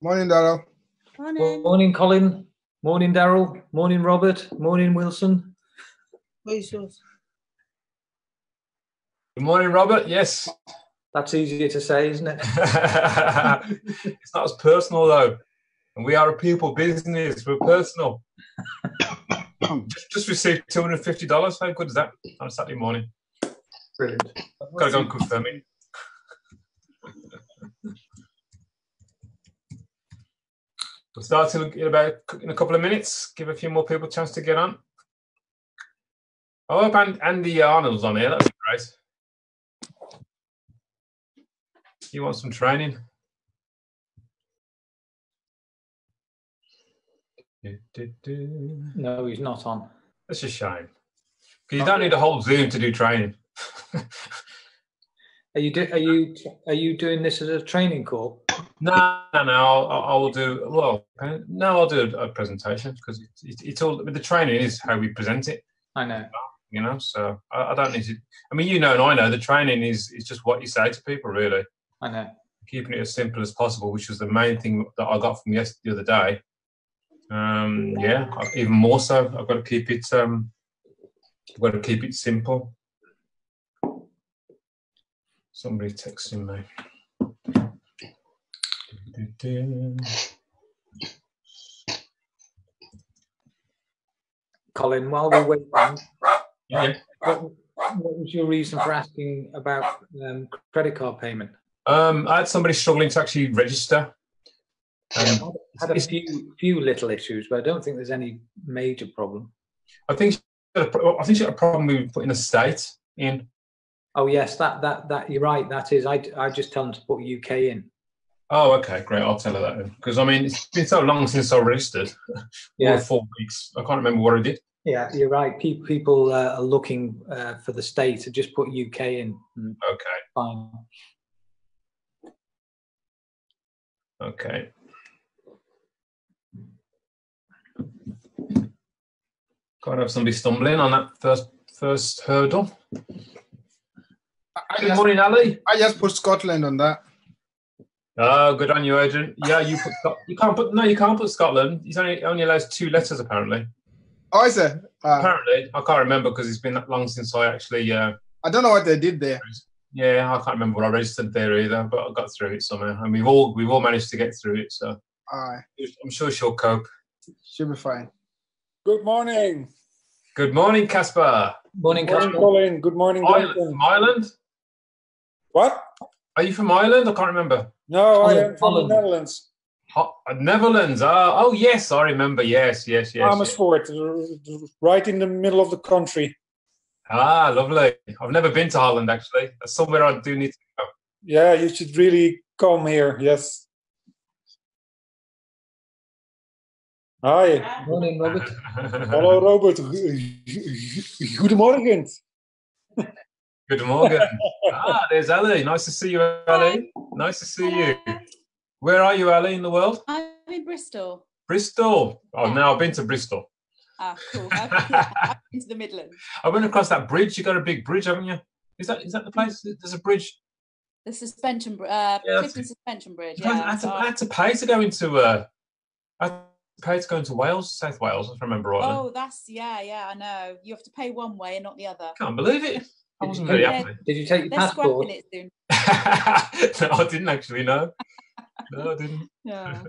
Morning, Daryl. Morning. Morning, Colin. Morning, Daryl. Morning, Robert. Morning, Wilson. Where's yours? Good morning, Robert. Yes. That's easier to say, isn't it? It's not as personal, though. And we are a people business. We're personal. just received $250. How good is that on a Saturday morning? Brilliant. Got to go and confirm it. We'll start in a couple of minutes. Give a few more people a chance to get on. I hope Andy Arnold's on here. That'd be great. You want some training? No, he's not on. That's a shame. Because you don't need a whole Zoom to do training. Are you doing this as a training call? No. I'll do. Well, no, I'll do a presentation because it's all. The training is how we present it. I know. You know, so I don't need to. I mean, you know, and I know the training is just what you say to people, really. I know. Keeping it as simple as possible, which was the main thing that I got from the other day. Yeah, even more so. I've got to keep it. I've got to keep it simple. Somebody texting me. Colin, while we're waiting, Yeah. what was your reason for asking about credit card payment? I had somebody struggling to actually register. I had a few little issues, but I don't think there's any major problem. I think she had a problem with putting a state in. Oh yes, that you're right. That is, I just tell them to put UK in. Oh, okay, great. I'll tell her that then. Because I mean, it's been so long since I registered. Yeah, 4 weeks. I can't remember what I did. Yeah, you're right. People are looking for the state to just put UK in. Okay. Fine. Okay. Can't have somebody stumbling on that first hurdle. Good morning, Ali. I just put Scotland on that. Oh, good on you, Adrian. Yeah, you can't put Scotland. He's only allows 2 letters apparently. Oh, is it? Apparently, I can't remember because it's been that long since I actually. I don't know what they did there. Yeah, I can't remember what I registered there either, but I got through it somehow, and we've all managed to get through it. So I'm sure she'll cope. She'll be fine. Good morning. Good morning, Caspar. Morning, Caspar. Colin. Good morning, Duncan. From Ireland? What? Are you from Ireland? I can't remember. No, I am from the Netherlands. Netherlands. Oh, yes, I remember. Yes. Amersfoort, right in the middle of the country. Ah, lovely. I've never been to Holland, actually. That's somewhere I do need to go. Yeah, you should really come here. Yes. Hi. Morning, Robert. Hello, Robert. Goedemorgen. Good morning. There's Ali. Nice to see you, Ali. Nice to see you. Where are you, Ali, in the world? I'm in Bristol. Bristol. Oh, now I've been to Bristol. Ah, cool. I've been to the Midlands. I went across that bridge. You got a big bridge, haven't you? Is that the place? There's a bridge. The suspension, Clifton Suspension Bridge. I had to pay to go into. I had to pay to go into Wales, South Wales, if I remember right. Oh, yeah. I know. You have to pay one way and not the other. Can't believe it. I wasn't very happy. Did you take your passport? It soon. No, I didn't actually. No, I didn't. Yeah.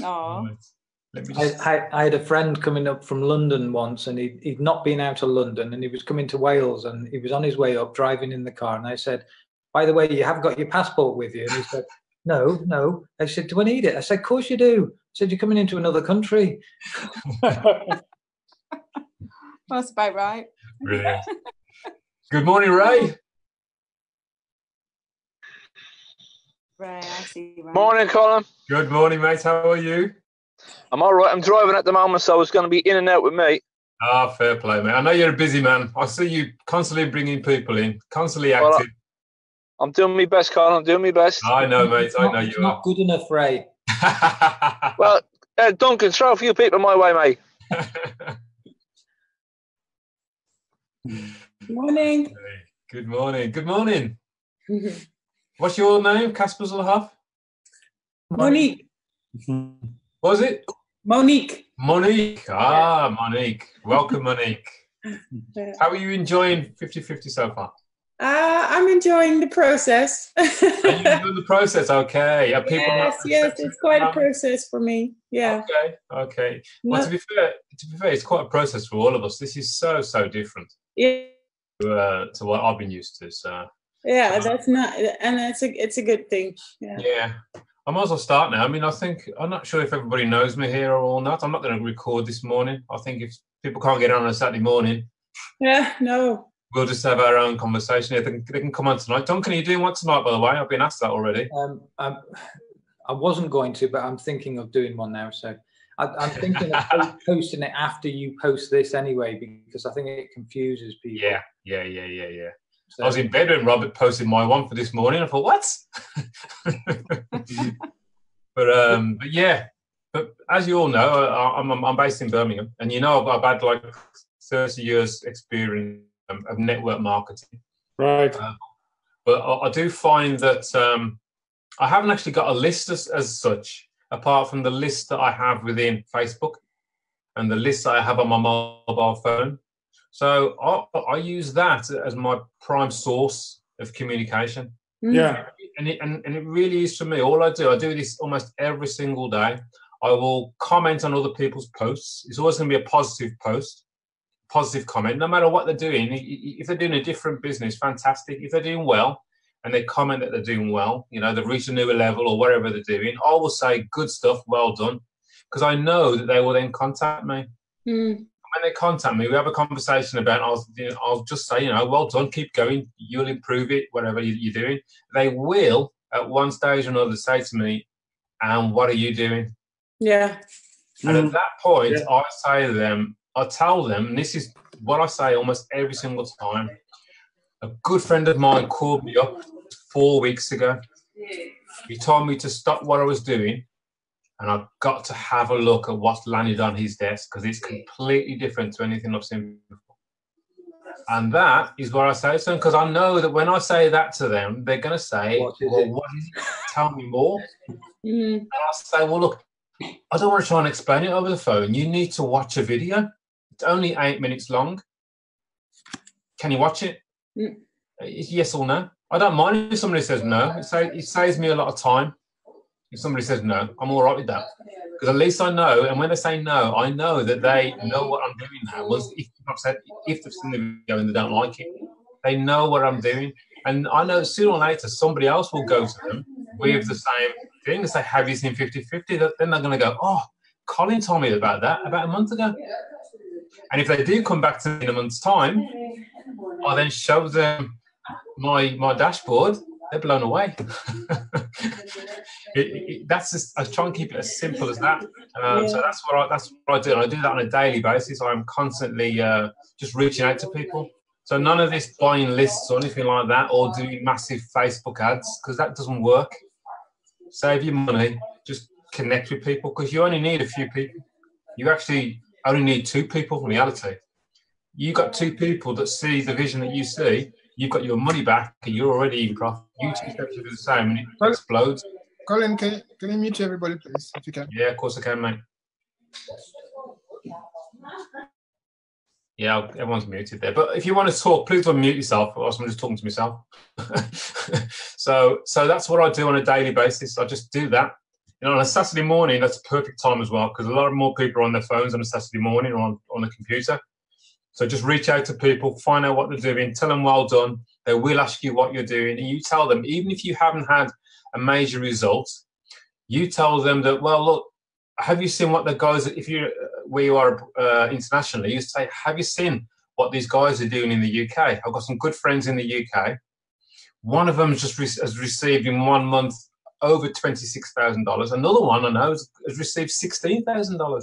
Oh. I had a friend coming up from London once, and he'd not been out of London, and he was coming to Wales, and he was on his way up driving in the car, and I said, "By the way, you have got your passport with you?" And he said, No. I said, "Do I need it?" I said, "Of course you do." I said, "You're coming into another country." That's about right. Brilliant. Good morning, Ray. Ray, I see. Ray. Morning, Colin. Good morning, mate. How are you? I'm all right. I'm driving at the moment, so it's going to be in and out with me. Fair play, mate. I know you're a busy man. I see you constantly bringing people in, constantly active. Well, I'm doing my best, Colin. I'm doing my best. I know, mate. I know you are. Not good enough, Ray. Well, Duncan, throw a few people my way, mate. Morning. Good morning. Good morning. What's your name? Caspar Zulhaf? Monique. Mhm. What was it? Monique. Monique. Ah, Monique. Welcome, Monique. How are you enjoying 50-50 so far? I'm enjoying the process. Are you enjoying the process? Okay. Are people Yes, it's quite a process for me. Yeah. Okay. Well, to be fair, it's quite a process for all of us. This is so different. Yeah. To what I've been used to. So. Yeah, that's not, and it's a good thing. Yeah. Yeah. I might as well start now. I mean, I'm not sure if everybody knows me here or not. I'm not going to record this morning. I think if people can't get on a Saturday morning, no. We'll just have our own conversation. They can come on tonight. Duncan, are you doing one tonight, by the way? I've been asked that already. I wasn't going to, but I'm thinking of doing one now. So I'm thinking of posting it after you post this anyway, because I think it confuses people. Yeah. So, I was in bed when Robert posted my one for this morning. I thought, what? but yeah. But as you all know, I'm based in Birmingham, and you know I've had like 30 years experience of network marketing. Right. But I do find that I haven't actually got a list as such, apart from the list that I have within Facebook and the list that I have on my mobile phone. So I use that as my prime source of communication. Yeah. And it really is for me. All I do this almost every single day. I will comment on other people's posts. It's always going to be a positive post, positive comment, no matter what they're doing. If they're doing a different business, fantastic. If they're doing well and they comment that they're doing well, you know, they've reached a newer level or whatever they're doing, I will say, good stuff, well done, because I know that they will then contact me. When they contact me, we have a conversation about, I'll just say, you know, well done, keep going, you'll improve it, whatever you're doing. They will, at one stage or another, say to me, and what are you doing? Yeah. And at that point, I say to them, I tell them, and this is what I say almost every single time. A good friend of mine called me up 4 weeks ago. He told me to stop what I was doing, and I've got to have a look at what's landed on his desk, because it's completely different to anything I've seen before. And that is what I say to them, because I know that when I say that to them, they're going to say, what is it? Tell me more. And I say, well, look, I don't want to try and explain it over the phone. You need to watch a video. It's only 8 minutes long. Can you watch it? It's yes or no. I don't mind if somebody says no. It saves me a lot of time. If somebody says no, I'm all right with that. Because at least I know, and when they say no, I know that they know what I'm doing now. If they've seen the video and they don't like it, they know what I'm doing. And I know sooner or later somebody else will go to them with the same thing and say, have you seen 50-50? Then they're going to go, oh, Colin told me about that about a month ago. And if they do come back to me in a month's time, I then show them my dashboard. They're blown away. That's just, I try and keep it as simple as that. So that's what I do. And I do that on a daily basis. I'm constantly just reaching out to people. So none of this buying lists or anything like that, or doing massive Facebook ads, because that doesn't work. Save your money. Just connect with people, because you only need a few people. You actually only need 2 people in reality. You got 2 people that see the vision that you see. You've got your money back, and you're already in profit. You 2 steps do the same, and it explodes. Colin, can you mute everybody, please, if you can? Yeah, of course I can, mate. Yeah, everyone's muted there. But if you want to talk, please unmute yourself, or else I'm just talking to myself. So that's what I do on a daily basis. I just do that. You know, on a Saturday morning, that's a perfect time as well, because a lot more people are on their phones on a Saturday morning or on the computer. So just reach out to people, find out what they're doing, tell them well done. They will ask you what you're doing, and you tell them, even if you haven't had a major result, you tell them that, well, look, have you seen what the guys, if you're where you are internationally, you say, have you seen what these guys are doing in the UK? I've got some good friends in the UK. One of them just has received in 1 month over $26,000. Another one I know has received $16,000.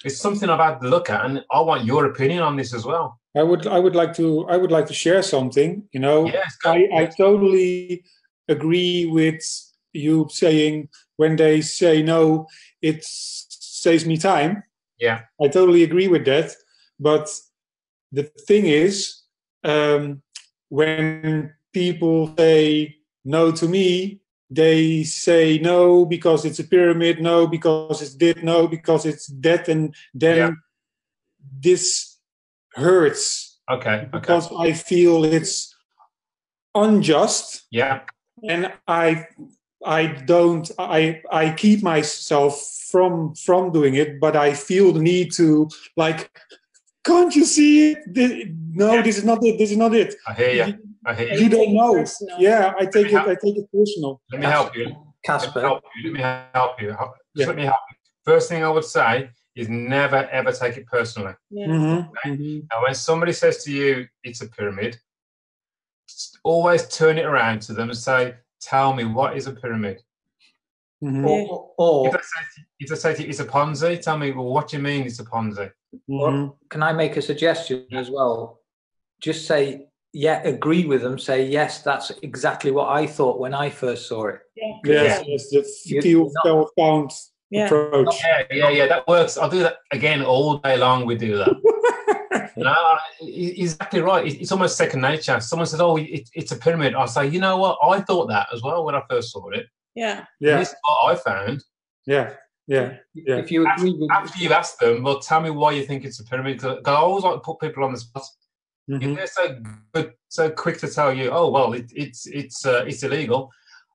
It's something I've had to look at, and I want your opinion on this as well. I would like to share something. You know, yes, I totally agree with you saying when they say no, it saves me time. Yeah, I totally agree with that. But the thing is, when people say no to me, they say no because it's a pyramid, no because it's this, no because it's that, and then this hurts. Okay. Because I feel it's unjust. Yeah. And I keep myself from doing it, but I feel the need to, like, can't you see it? This is not it. This is not it. I hear you. You don't know. Personal. Yeah, I take it personal. Let me help you. Casper. Let me help you. Let me help you. First thing I would say is never ever take it personally. Yeah. Mm-hmm. Mm-hmm. Now, when somebody says to you it's a pyramid, always turn it around to them and say, "Tell me, what is a pyramid?" Mm-hmm. Or if they say to you, it's a Ponzi, tell me, well, what do you mean it's a Ponzi? or can I make a suggestion as well? Just say, agree with them. Say, yes, that's exactly what I thought when I first saw it. Yes, the feel count approach. Yeah, that works. I'll do that again all day long. We do that. No, exactly right. It's almost second nature. Someone says, "Oh, it's a pyramid." I'll say, "You know what? I thought that as well when I first saw it. Yeah. This is what I found." Yeah. If you agree with after you've asked them, well, tell me why you think it's a pyramid. Because I always like to put people on the spot. Mm-hmm. If they're so good, so quick to tell you, "Oh, well, it's illegal,"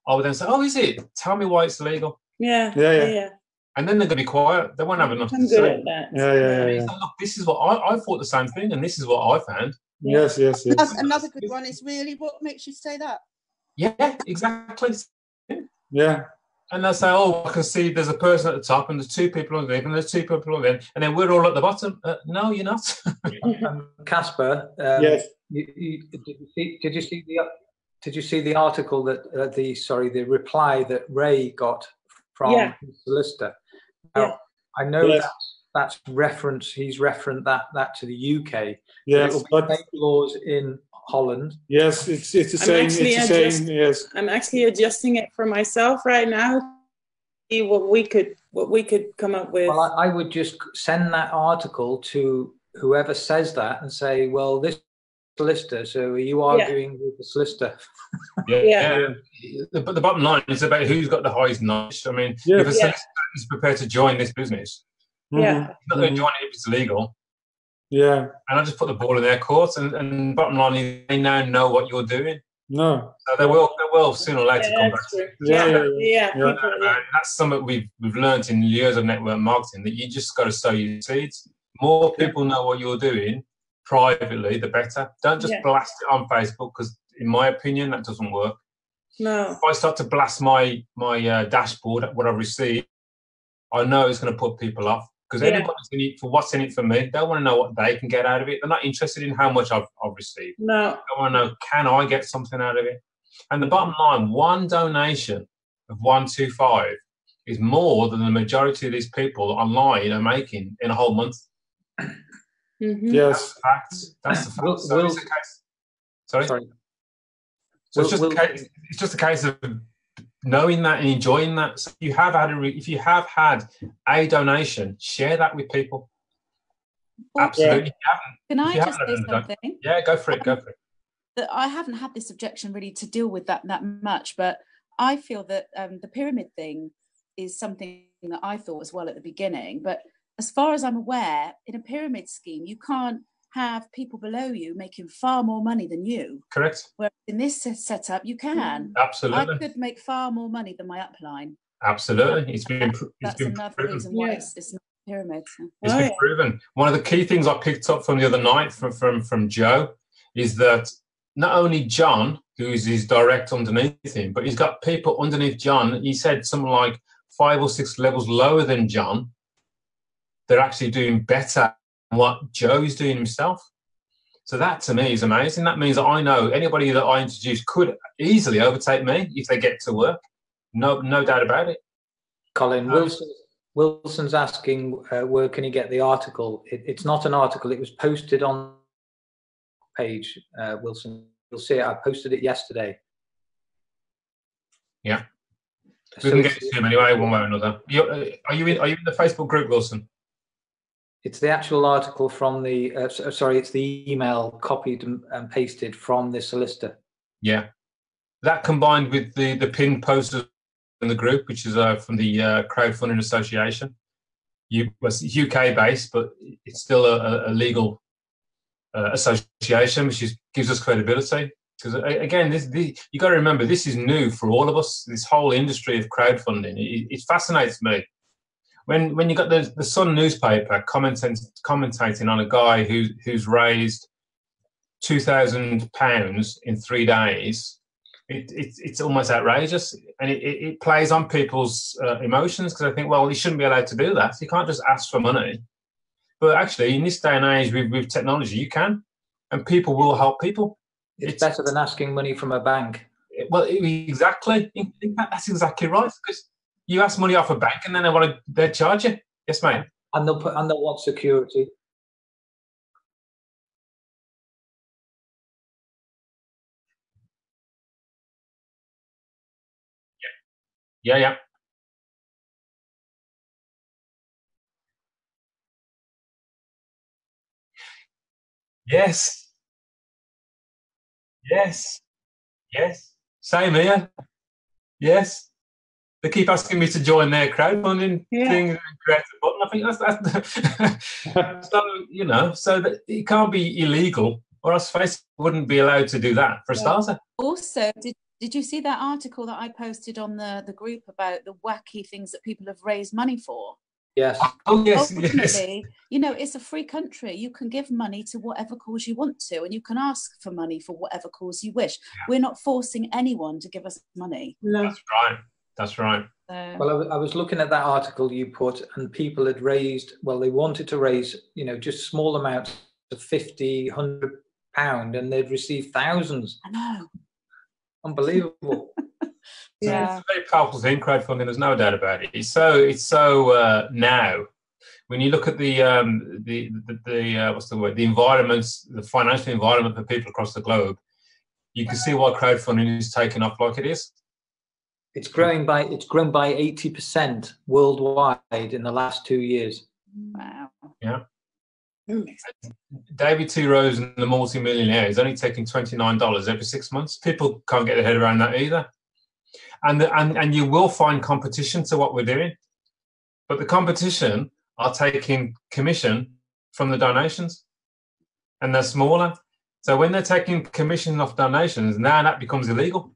I would then say, "Oh, is it? Tell me why it's illegal." Yeah. And then they're going to be quiet. They won't have enough I'm to good say. at that. Yeah. So, look, this is what I thought the same thing, and this is what I found. Yes. That's another good one. Is really what makes you say that? Yeah, exactly. Yeah. And they'll say, "Oh, I can see there's a person at the top, and there's two people underneath, and there's two people underneath, and then we're all at the bottom." No, you're not. Casper. Yes. Did you see the article that the reply that Ray got from his solicitor? Now, I know that's reference. He's referenced that to the UK. Yes, but same laws in Holland. Yes, it's the same. It's the same. Yes. I'm actually adjusting it for myself right now. See what we could come up with. Well, I would just send that article to whoever says that and say, "Well, this solicitor. So are you arguing with the solicitor?" But the bottom line is about who's got the highest knowledge. I mean, if a solicitor is prepared to join this business, he's not going to join it if it's illegal. Yeah. And I just put the ball in their court, and bottom line is they now know what you're doing. No. So they will sooner or later come back. Yeah. That's something we've learned in years of network marketing, that you just got to sow your seeds. More people know what you're doing privately, the better. Don't just blast it on Facebook, because in my opinion, that doesn't work. No. If I start to blast my dashboard at what I've received, I know it's going to put people off, because everybody's in it for what's in it for me. They want to know what they can get out of it. They're not interested in how much I've received. No. They want to know, can I get something out of it? And the bottom line, one donation of 125 is more than the majority of these people online are making in a whole month. Mm-hmm. Yes. That's the fact. So it's a case. Sorry. So it's just a case of knowing that and enjoying that. So if you have had a donation, share that with people. Absolutely. Can I just say something? Yeah, go for it. That I haven't had this objection really to deal with that much, but I feel that the pyramid thing is something that I thought as well at the beginning. But as far as I'm aware, in a pyramid scheme, you can't have people below you making far more money than you. Correct. Whereas in this setup, you can. Absolutely. I could make far more money than my upline. Absolutely. That's another reason why it's not a pyramid. It's been proven. One of the key things I picked up from the other night from Joe is that not only John, who is his direct underneath him, but he's got people underneath John. He said something like 5 or 6 levels lower than John. They're actually doing better than what Joe is doing himself. So that to me is amazing. That means that I know anybody that I introduce could easily overtake me if they get to work. No doubt about it. Colin, Wilson's asking where can he get the article. It's not an article. It was posted on page, Wilson. You'll see it. I posted it yesterday. Yeah. We can get to him anyway, one way or another. Are you in the Facebook group, Wilson? It's the actual article from the, it's the email copied and pasted from the solicitor. Yeah. that combined with the pinned posters in the group, which is from the Crowdfunding Association. It's UK based, but it's still a legal association, which gives us credibility. Because again, you got to remember, this is new for all of us. This whole industry of crowdfunding, it fascinates me. When you got the Sun newspaper commentating on a guy who's raised £2,000 in 3 days, it's almost outrageous, and it plays on people's emotions, because I think, well, you shouldn't be allowed to do that. You can't just ask for money. But actually, in this day and age with technology, you can, and people will help people. It's better than asking money from a bank. Well, exactly. In fact, that's exactly right, because you ask money off a bank and then they charge you. Yes, mate. And they'll want security. Yeah. Yes. Same here. Yes. They keep asking me to join their crowdfunding thing and create a button. I think that's so that it can't be illegal, or else Facebook wouldn't be allowed to do that for a starter. Also, did you see that article that I posted on the group about the wacky things that people have raised money for? Yes. Oh, yes. Ultimately, it's a free country. You can give money to whatever cause you want to, and you can ask for money for whatever cause you wish. Yeah. We're not forcing anyone to give us money. No. That's right. Well, I was looking at that article you put, and people had raised, they wanted to raise, just small amounts of £50, £100, and they'd received thousands. I know. Unbelievable. Yeah. It's a very powerful thing, crowdfunding. There's no doubt about it. It's so now. When you look at the what's the word? The environment, the financial environment for people across the globe, you can see why crowdfunding is taking off like it is. It's grown by 80% worldwide in the last 2 years. Wow. Yeah. David T. Rose and the multi-millionaire is only taking $29 every 6 months. People can't get their head around that either. And you will find competition to what we're doing, but the competition are taking commission from the donations, and they're smaller. So when they're taking commission off donations, now that becomes illegal.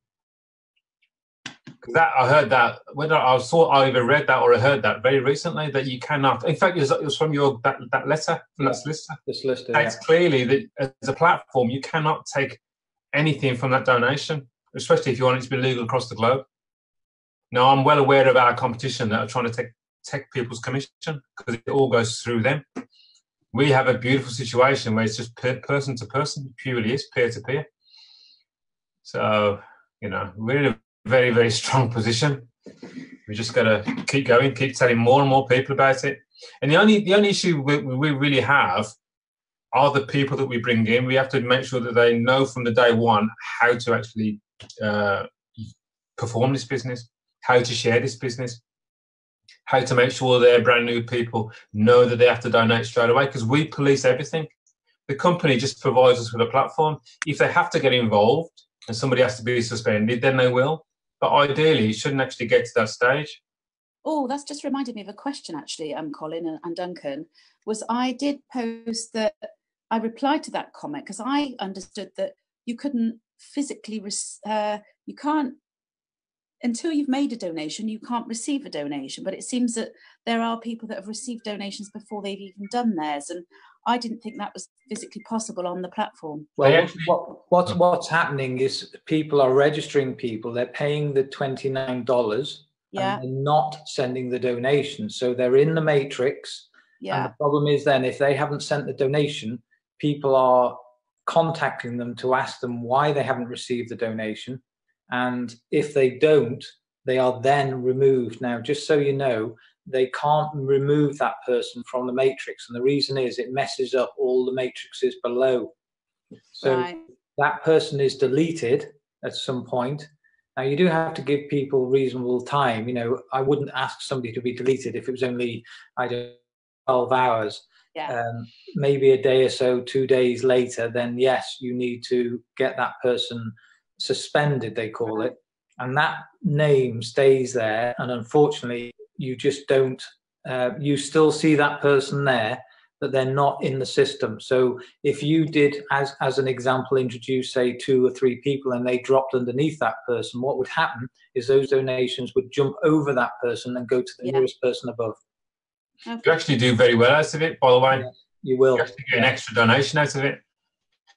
Because I heard that, whether I either read that or I heard that very recently, that you cannot. In fact, it was from that letter from that solicitor. The solicitor. It's clearly that as a platform, you cannot take anything from that donation, especially if you want it to be legal across the globe. Now, I'm well aware of our competition that are trying to take people's commission, because it all goes through them. We have a beautiful situation where it's just person to person, it purely is peer-to-peer. So, we're in a very, very strong position. We just got to keep going, keep telling more and more people about it. And the only issue we really have are the people that we bring in. We have to make sure that they know from the day one how to actually perform this business, how to share this business, how to make sure their brand new people know that they have to donate straight away, because we police everything. The company just provides us with a platform. If they have to get involved and somebody has to be suspended, then they will. But ideally, it shouldn't actually get to that stage. Oh, that's just reminded me of a question, actually, Colin and Duncan, was I did post that I replied to that comment because I understood that you couldn't physically, you can't, until you've made a donation, you can't receive a donation. But it seems that there are people that have received donations before they've even done theirs. And I didn't think that was physically possible on the platform. Well, what's happening is people are registering people. They're paying the $29 and they're not sending the donation. So they're in the matrix. Yeah. And the problem is then if they haven't sent the donation, people are contacting them to ask them why they haven't received the donation. And if they don't, they are then removed. Now, just so you know, they can't remove that person from the matrix. And the reason is it messes up all the matrices below. So that person is deleted at some point. Now, you do have to give people reasonable time. I wouldn't ask somebody to be deleted if it was only, 12 hours. Yeah. Maybe a day or so, 2 days later, then yes, you need to get that person suspended, they call it, and that name stays there. And unfortunately, you just don't. You still see that person there, but they're not in the system. So if you did, as an example, introduce, say, 2 or 3 people and they dropped underneath that person, what would happen is those donations would jump over that person and go to the nearest person above. Okay. You actually do very well out of it, by the way. Yeah, you will. You actually get an extra donation out of it.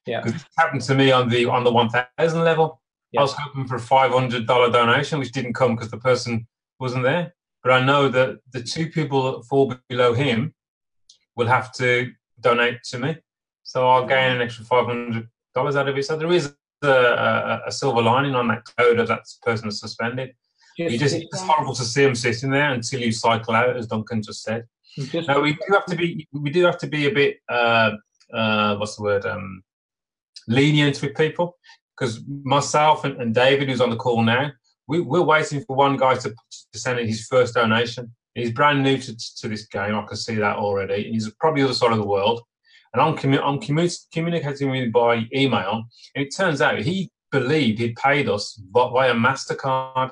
Yeah. Because it happened to me on the 1,000 level. Yeah. I was hoping for a $500 donation, which didn't come because the person wasn't there. But I know that the 2 people that fall below him will have to donate to me. So I'll gain an extra $500 out of it. So there is a silver lining on that code of that person is suspended. It's horrible to see them sitting there until you cycle out, as Duncan just said. No, we do have to be a bit what's the word? Lenient with people, because myself and David, who's on the call now, we're waiting for one guy to send in his first donation. He's brand new to this game. I can see that already. He's probably the other side of the world, and I'm communicating with him by email. And it turns out he believed he'd paid us via MasterCard.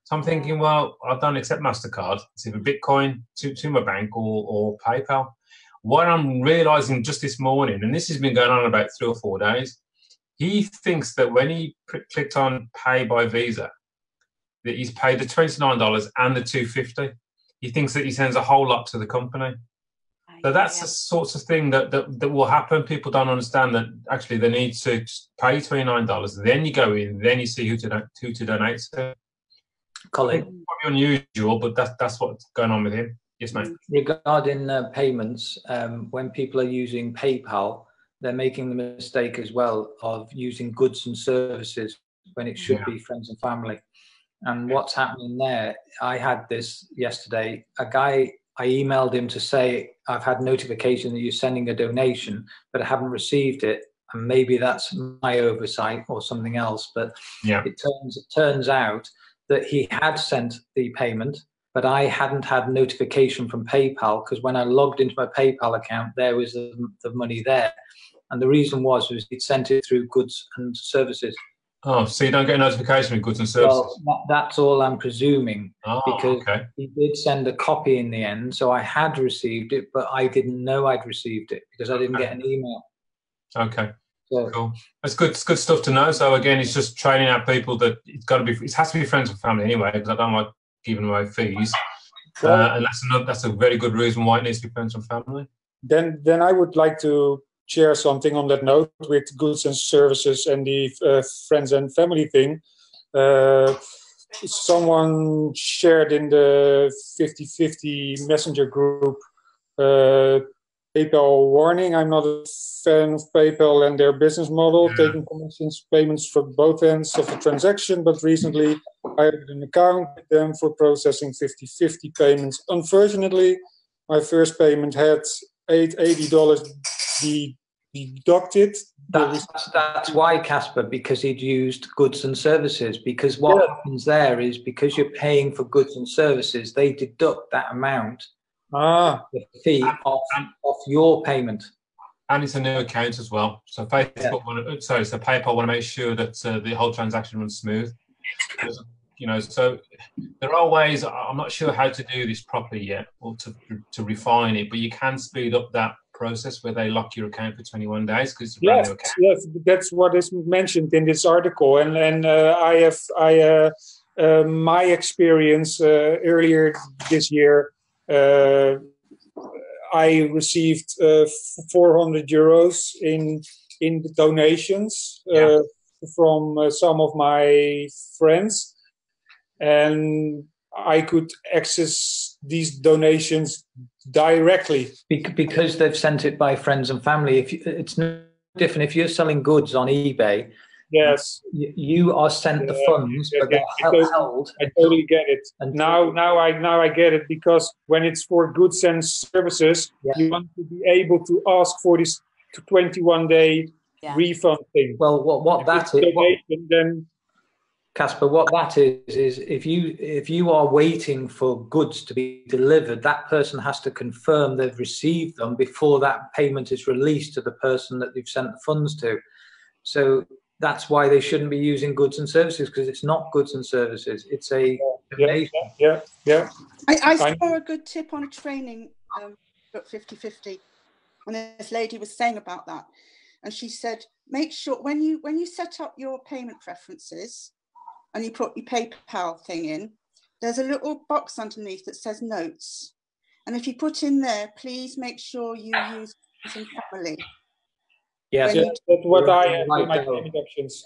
So I'm thinking, well, I don't accept MasterCard. It's either Bitcoin to my bank or PayPal. What I'm realizing just this morning, and this has been going on about 3 or 4 days, he thinks that when he clicked on Pay by Visa, that he's paid the $29 and the $250. He thinks that he sends a whole lot to the company. So that's the sorts of thing that will happen. People don't understand that actually they need to pay $29. Then you go in, then you see who to donate to. Colin, probably unusual, but that's what's going on with him. Yes, mate. Regarding payments, when people are using PayPal, they're making the mistake as well of using goods and services when it should be friends and family. And what's happening there, I had this yesterday. A guy, I emailed him to say, I've had notification that you're sending a donation, but I haven't received it. And maybe that's my oversight or something else. But it turns out that he had sent the payment, but I hadn't had notification from PayPal, because when I logged into my PayPal account, there was the money there. And the reason was he'd sent it through goods and services. Oh, so you don't get a notification with goods and services? Well, that's all I'm presuming, because he did send a copy in the end, so I had received it, but I didn't know I'd received it because I didn't get an email. Okay, so, cool. That's good. It's good stuff to know. So again, it's just training our people that it has to be friends and family anyway, because I don't like giving away fees, and that's a very good reason why it needs to be friends and family. Then I would like to share something on that note with goods and services and the friends and family thing. Someone shared in the 50/50 messenger group PayPal warning. I'm not a fan of PayPal and their business model, taking commissions payments from both ends of the transaction, but recently I had an account with them for processing 50/50 payments. Unfortunately, my first payment had $80 deducted. That's why, Casper, because he'd used goods and services. Because what happens there is, because you're paying for goods and services, they deduct that amount, the fee off your payment. And it's a new account as well. So PayPal want to make sure that the whole transaction runs smooth. So there are ways. I'm not sure how to do this properly yet, or to refine it, but you can speed up that process where they lock your account for 21 days because it's a brand new account. Yes, that's what is mentioned in this article, and my experience earlier this year. I received €400 in the donations from some of my friends, and I could access these donations directly because they've sent it by friends and family. It's no different if you're selling goods on eBay. Yes, you are sent the funds, but they're held. I totally get it. And now I get it, because when it's for goods and services, you want to be able to ask for this 21-day refund thing. Well, what that is, then. Casper, what that is if you are waiting for goods to be delivered, that person has to confirm they've received them before that payment is released to the person that they've sent the funds to. So that's why they shouldn't be using goods and services, because it's not goods and services. It's a donation. Yeah. I saw a good tip on a training at 50/50, and this lady was saying about that, and she said, make sure when you set up your payment preferences and you put your PayPal thing in, there's a little box underneath that says notes, and if you put in there, please make sure you use friends and family. Yes, that's what I have in my payment options.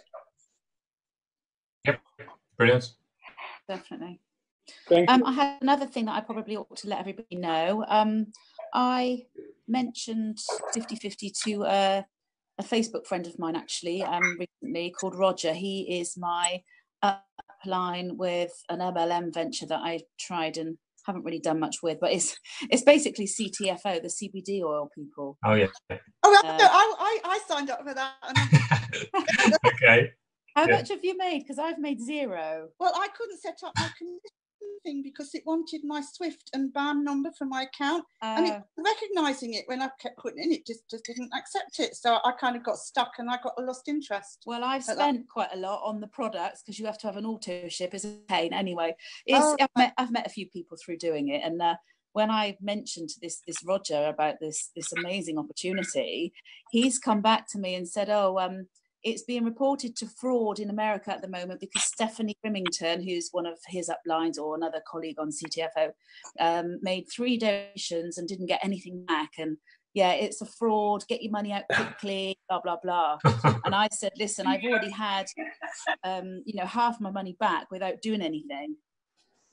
Yep, brilliant. Definitely. Thank you. I had another thing that I probably ought to let everybody know. I mentioned 50/50 to a Facebook friend of mine, actually, recently, called Roger. He is my upline with an MLM venture that I tried and haven't really done much with, but it's basically CTFO, the CBD oil people. Oh yeah. Oh, I signed up for that. Okay. How much have you made? Because I've made 0. Well, I couldn't set up my commission thing because it wanted my SWIFT and BAN number for my account, and it recognizing it when I kept putting in, it just didn't accept it. So I kind of got stuck and I got a lost interest. Well, I've spent quite a lot on the products because you have to have an auto ship. It's a pain anyway. I've met a few people through doing it, and when I mentioned to this Roger about this amazing opportunity, he's come back to me and said, it's being reported to fraud in America at the moment because Stephanie Remington, who's one of his uplines or another colleague on CTFO, made 3 donations and didn't get anything back. And yeah, it's a fraud. Get your money out quickly, blah, blah, blah. And I said, listen, I've already had, half my money back without doing anything.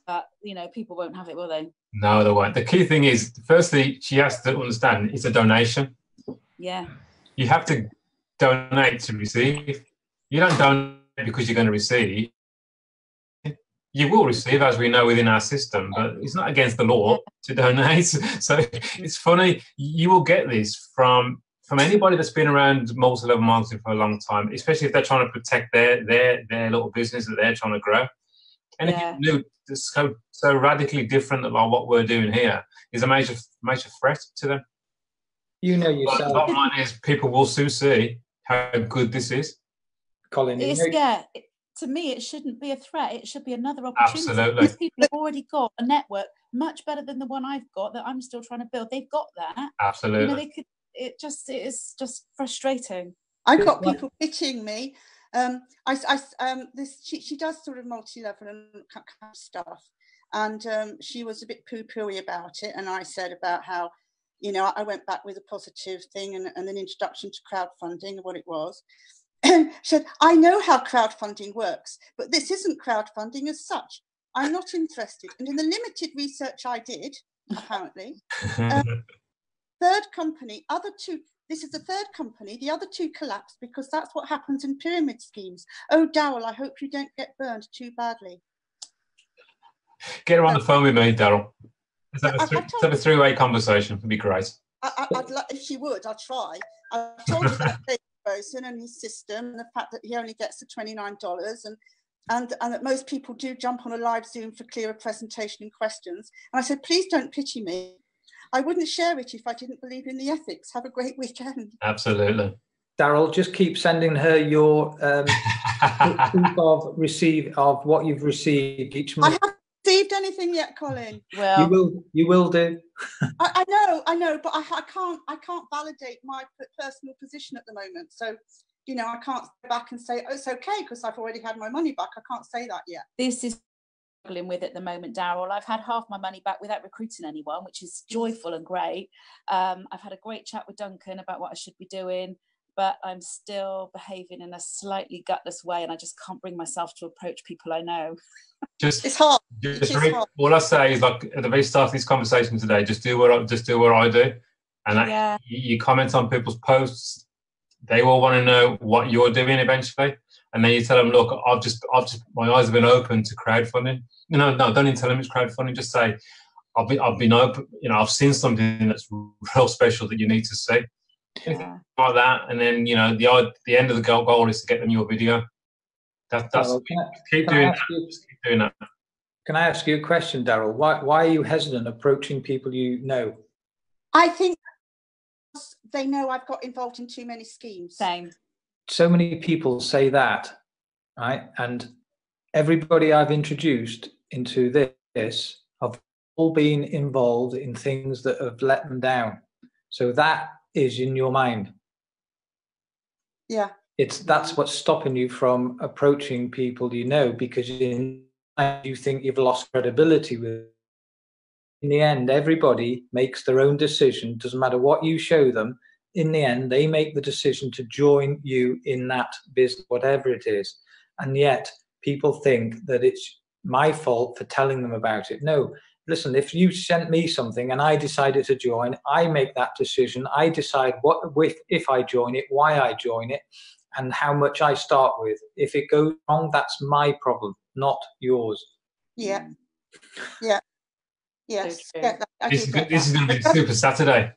But, people won't have it, will they? No, they won't. The key thing is, firstly, she has to understand it's a donation. Yeah. You have to donate to receive. You don't donate because you're going to receive. You will receive, as we know, within our system, but it's not against the law to donate. So it's funny, you will get this from anybody that's been around multi-level marketing for a long time, especially if they're trying to protect their little business that they're trying to grow. And if you knew it's so radically different than what we're doing here, is a major threat to them. You know yourself. But the bottom line is people will soon see how good this is. Colin, to me, it shouldn't be a threat. It should be another opportunity. Absolutely. Because people have already got a network much better than the one I've got that I'm still trying to build. They've got that. Absolutely. It is just frustrating. I got people pitching me. She does sort of multi-level and kind of stuff, and she was a bit poo-pooey about it. And I said about how, I went back with a positive thing and an introduction to crowdfunding and what it was. She said, I know how crowdfunding works, but this isn't crowdfunding as such. I'm not interested. And in the limited research I did, apparently, third company, this is the third company, the other 2 collapsed because that's what happens in pyramid schemes. Oh, Daryl, I hope you don't get burned too badly. Get her on the phone with me, Daryl. Let's have a 3-way conversation. It'd be great. I'd like, if she would, I'd try. I told her about Dave Boson and his system and the fact that he only gets the $29 and that most people do jump on a live Zoom for clearer presentation and questions. And I said, please don't pity me. I wouldn't share it if I didn't believe in the ethics. Have a great weekend. Absolutely. Daryl, just keep sending her your proof of what you've received each month. I haven't received anything yet, Colin. Well, you will do. I know, but I can't validate my personal position at the moment. So, I can't go back and say, oh, it's okay because I've already had my money back. I can't say that yet. This is struggling with at the moment, Daryl. I've had half my money back without recruiting anyone, which is joyful and great. I've had a great chat with Duncan about what I should be doing, but I'm still behaving in a slightly gutless way, and I just can't bring myself to approach people I know. It's hard. Hard. All I say is, like at the very start of this conversation today, just do what I do, and you comment on people's posts. They all want to know what you're doing eventually, and then you tell them, look, I've just my eyes have been open to crowdfunding. No, don't even tell them it's crowdfunding. Just say, I've been open. I've seen something that's real special that you need to see. Anything like that, and then the end of the goal is to get them your video. Keep doing that. Can I ask you a question, Daryl? Why are you hesitant approaching people you know? I think they know I've got involved in too many schemes. Same. so many people say that, right? And everybody I've introduced into this have all been involved in things that have let them down. So that is in your mind. Yeah. That's what's stopping you from approaching people because you think you've lost credibility with them. In the end, everybody makes their own decision. Doesn't matter what you show them. In the end, they make the decision to join you in that business, whatever it is. And yet people think that it's my fault for telling them about it. No, listen, if you sent me something and I decided to join, I make that decision. I decide if I join it, why I join it, and how much I start with. If it goes wrong, that's my problem, not yours. Yeah. Yeah. Yes. Okay. Yeah, This is going to be Super Saturday.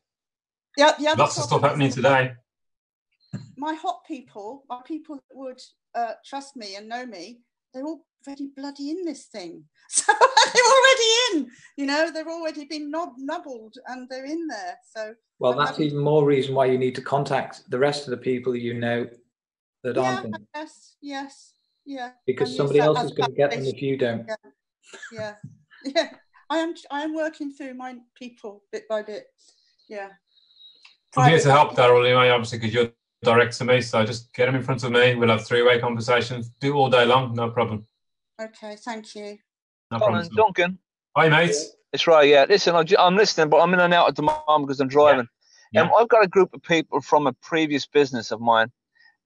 Yeah, lots of stuff happening today. My hot people, my people that would trust me and know me, they're already bloody in this thing. So they're already in, they've already been nubbled and they're in there. So well, that's even more reason why you need to contact the rest of the people that aren't in. Yes. Because somebody else is going to get them if you don't. Yeah. I am working through my people bit by bit. Yeah. I'm here to help, Daryl, anyway, obviously, because you're direct to me. So just get them in front of me. We'll have three-way conversations. Do all day long, no problem. Okay, thank you. No problem. Duncan. Hi, mate. It's right, yeah. Listen, I'm listening, but I'm in and out at the moment because I'm driving. Yeah. I've got a group of people from a previous business of mine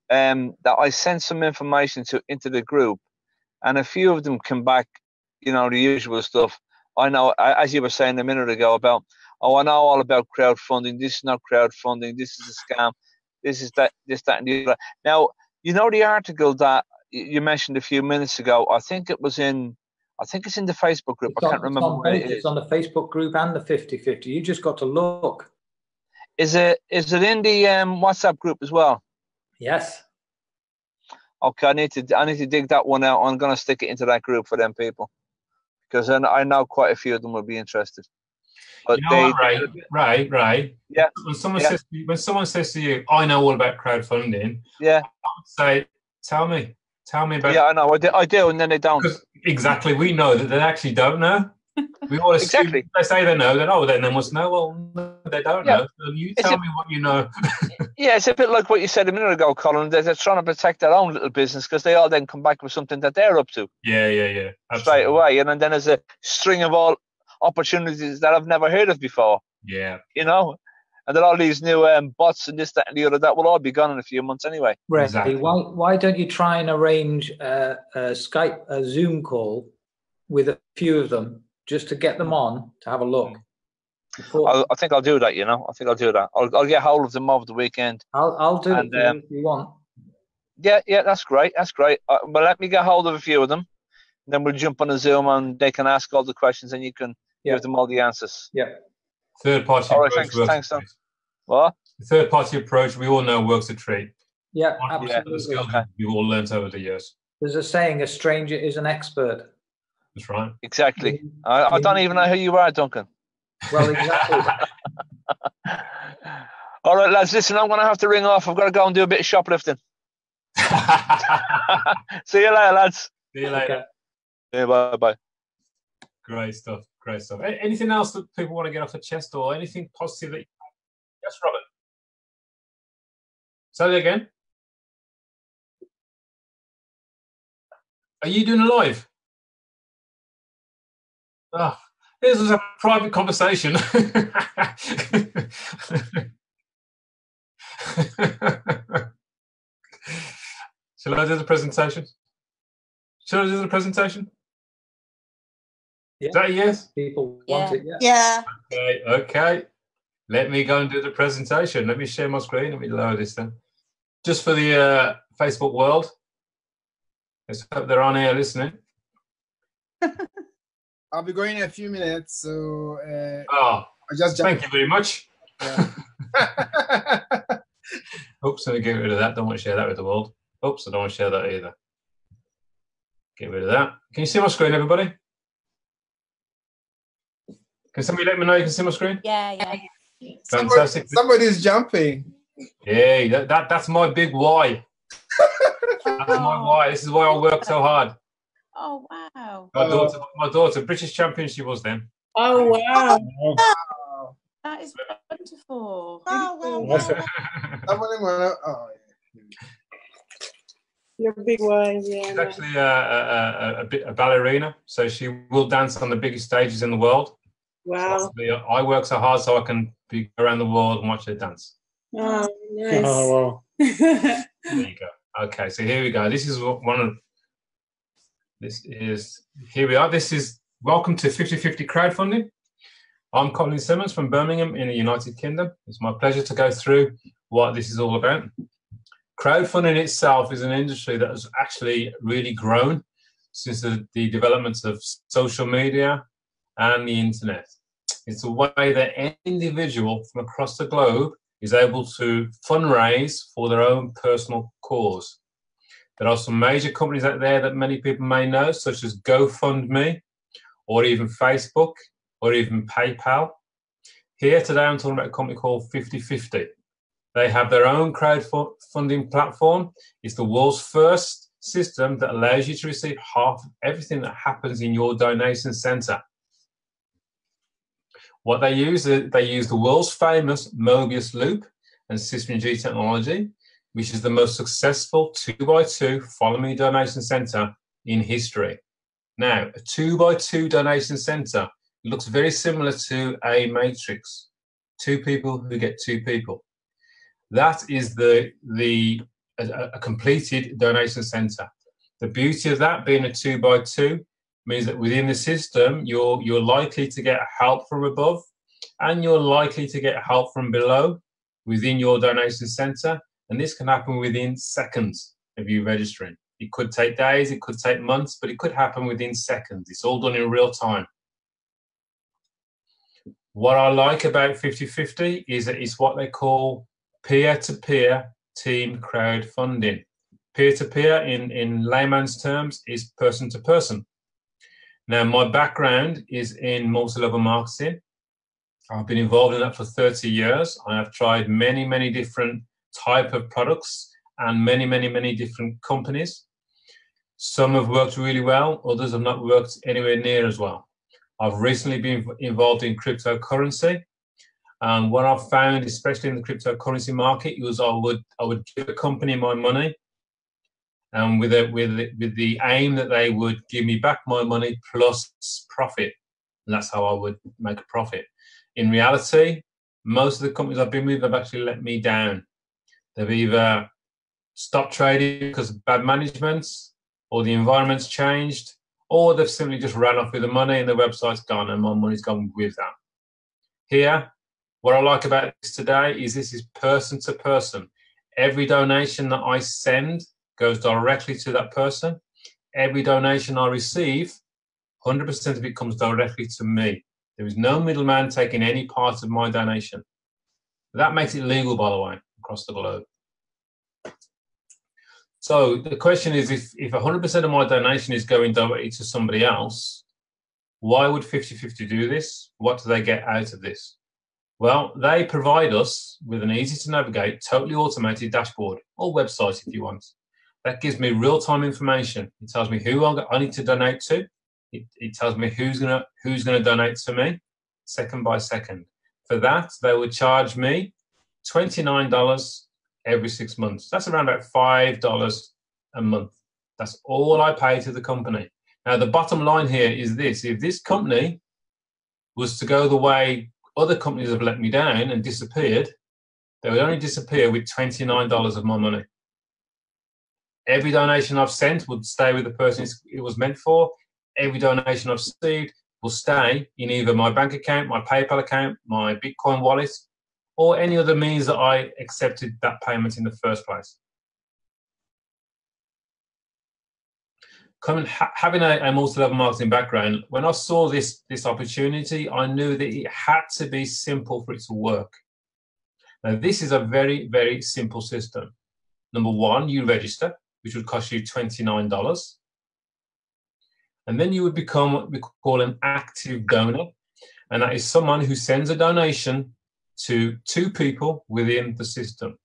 that I sent some information into the group, and a few of them come back, the usual stuff. I know, as you were saying a minute ago about, I know all about crowdfunding. This is not crowdfunding. This is a scam. This is that, and the other. Now, the article that you mentioned a few minutes ago, I think it's in the Facebook group. I can't remember where it is. It's on the Facebook group and the 50/50. You just got to look. Is it in the WhatsApp group as well? Yes. Okay, I need to dig that one out. I'm going to stick it into that group for them people, because I know quite a few of them would be interested. But Ray. Yeah. When someone says to you, "I know all about crowdfunding," yeah, I would say, "Tell me about." Yeah, I know. I do, and then they don't. Exactly, we know that they actually don't know. We all assume exactly. They say they know. Then they must know. Well, no, they don't know. So you tell me what you know. Yeah, it's a bit like what you said a minute ago, Colin. They're trying to protect their own little business because they all then come back with something that they're up to. Yeah. Absolutely. Straight away, and then there's a string of all opportunities that I've never heard of before. Yeah. And then all these new bots and this, that, and the other, that will all be gone in a few months anyway. Right. Exactly. Why don't you try and arrange a Zoom call with a few of them just to get them on to have a look? I think I'll do that. I think I'll do that. I'll get hold of them over the weekend. I'll do it if you want. Yeah, that's great. But let me get hold of a few of them. Then we'll jump on a Zoom and they can ask all the questions and you can give them all the answers. Yeah. Third party approach. Thanks, Tom. What? The third party approach, we all know, works a treat. Yeah, absolutely. The skills we've all learnt over the years. There's a saying: a stranger is an expert. That's right. Exactly. I don't even know who you are, Duncan. Well, exactly. All right, lads. Listen, I'm going to have to ring off. I've got to go and do a bit of shoplifting. See you later, lads. See you later. Okay. Yeah, bye. Great stuff. Anything else that people want to get off their chest, or anything positive that? Yes, Robert. Say that again. Are you doing a live? Oh, this was a private conversation. Shall I do the presentation? Yeah. Is that a yes? People want it, yeah. Okay. Let me go and do the presentation. Let me share my screen. Let me lower this then. Just for the Facebook world. Let's hope they're on here listening. I'll be going in a few minutes, so I just thank you very much. Yeah. Oops, let me get rid of that. Don't want to share that with the world. Oops, I don't want to share that either. Get rid of that. Can you see my screen, everybody? Can somebody let me know you can see my screen? Yeah. Fantastic. Somebody's jumping. Yeah, that's my big why. That's my why. This is why I work so hard. Oh, wow. My daughter, British champion she was then. Oh, wow. That is wonderful. You're a big one, yeah. She's actually a ballerina, so she will dance on the biggest stages in the world. Wow. So I work so hard so I can be around the world and watch her dance. Oh, nice. Oh, wow. There you go. Okay, so here we go. This is here we are. This is welcome to 50/50 crowdfunding. I'm Colin Simmons from Birmingham in the United Kingdom. It's my pleasure to go through what this is all about. Crowdfunding itself is an industry that has actually really grown since the development of social media and the internet. It's a way that any individual from across the globe is able to fundraise for their own personal cause. There are some major companies out there that many people may know, such as GoFundMe, or even Facebook, or even PayPal. Here today I'm talking about a company called 50/50. They have their own crowdfunding platform. It's the world's first system that allows you to receive half of everything that happens in your donation center. What they use is the world's famous Mobius Loop and System G technology, which is the most successful 2x2 Follow Me donation center in history. Now, a 2x2 donation center looks very similar to a matrix. 2 people who get 2 people. That is a completed donation center. The beauty of that being a 2x2 means that within the system, you're likely to get help from above and you're likely to get help from below within your donation center. And this can happen within seconds of you registering. It could take days, it could take months, but it could happen within seconds. It's all done in real time. What I like about 50/50 is that it's what they call peer-to-peer team crowdfunding. Peer-to-peer in layman's terms is person-to-person. Now, my background is in multi-level marketing. I've been involved in that for 30 years. I have tried many, many different type of products and many, many, many different companies. Some have worked really well, others have not worked anywhere near as well. I've recently been involved in cryptocurrency. And what I've found, especially in the cryptocurrency market, was I would give a company my money, and with the aim that they would give me back my money plus profit. And that's how I would make a profit. In reality, most of the companies I've been with have actually let me down. They've either stopped trading because of bad management, or the environment's changed, or they've simply just ran off with the money and the website's gone and my money's gone with that. Here, what I like about this today is this is person to person. Every donation that I send goes directly to that person. Every donation I receive, 100% of it comes directly to me. There is no middleman taking any part of my donation. That makes it legal, by the way, across the globe. So the question is, if 100% of my donation is going directly to somebody else, why would 50/50 do this? What do they get out of this? Well, they provide us with an easy-to-navigate, totally automated dashboard, or website if you want. That gives me real-time information. It tells me who I need to donate to. It tells me who's gonna donate to me, second by second. For that, they would charge me $29 every 6 months. That's around about $5 a month. That's all I pay to the company. Now, the bottom line here is this: if this company was to go the way other companies have let me down and disappeared, they would only disappear with $29 of my money. Every donation I've sent would stay with the person it was meant for. Every donation I've received will stay in either my bank account, my PayPal account, my Bitcoin wallet, or any other means that I accepted that payment in the first place. Having a multi-level marketing background, when I saw this opportunity, I knew that it had to be simple for it to work. Now, this is a very, very simple system. Number one, you register, which would cost you $29. And then you would become what we call an active donor. And that is someone who sends a donation to 2 people within the system.